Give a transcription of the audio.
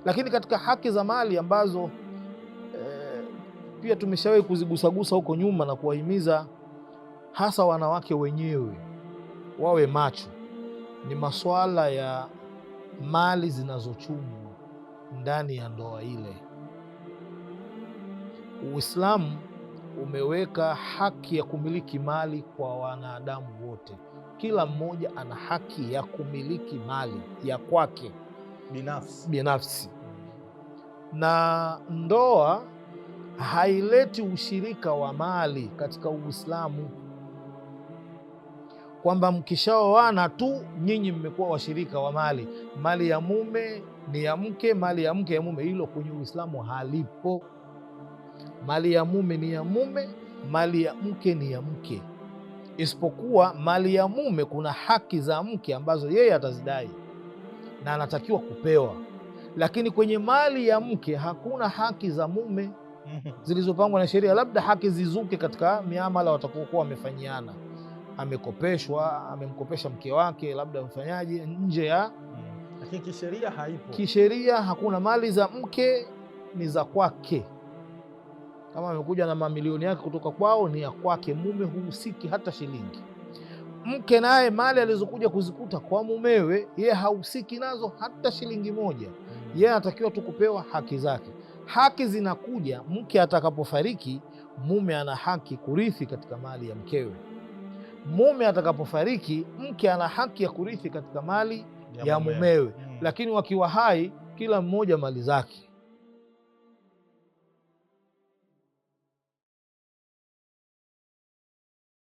Lakini katika haki za mali ambazo pia tumeshawahi kuzigusagusa huko nyuma na kuwahimiza hasa wanawake wenyewe wawe macho, ni masuala ya mali zinazochumwa ndani ya ndoa ile. Uislamu umeweka haki ya kumiliki mali kwa wanadamu wote. Kila mmoja ana haki ya kumiliki mali ya kwake binafsi. Na ndoa haileti ushirika wa mali katika Uislamu, kwamba mkishaoana tu nyinyi mmekuwa washirika wa mali. Mali ya mume ni ya mke, mali ya mke ya mume. Hilo kwenye Uislamu halipo. Mali ya mume ni ya mume, mali ya mke ni ya mke, isipokuwa mali ya mume kuna haki za mke ambazo yeye atazidai na anatakiwa kupewa, lakini kwenye mali ya mke hakuna haki za mume zilizopangwa na sheria. Labda haki zizuke katika miamala watakokuwa wamefanyiana, amekopeshwa, amemkopesha mke wake, labda mfanyaje nje ya, lakini kisheria haipo. Kisheria hakuna. Mali za mke ni za kwake. Kama amekuja na mamilioni yake kutoka kwao ni ya kwake, mume huhusiki hata shilingi. Mke naye mali alizokuja kuzikuta kwa mumewe, yeye hahusiki nazo hata shilingi moja. Yeye anatakiwa tu kupewa haki zake. Haki zinakuja mke atakapofariki, mume ana haki kurithi katika mali ya mkewe. Mume atakapofariki, mke ana haki ya kurithi katika mali ya mumewe. Lakini wakiwa hai, kila mmoja mali zake.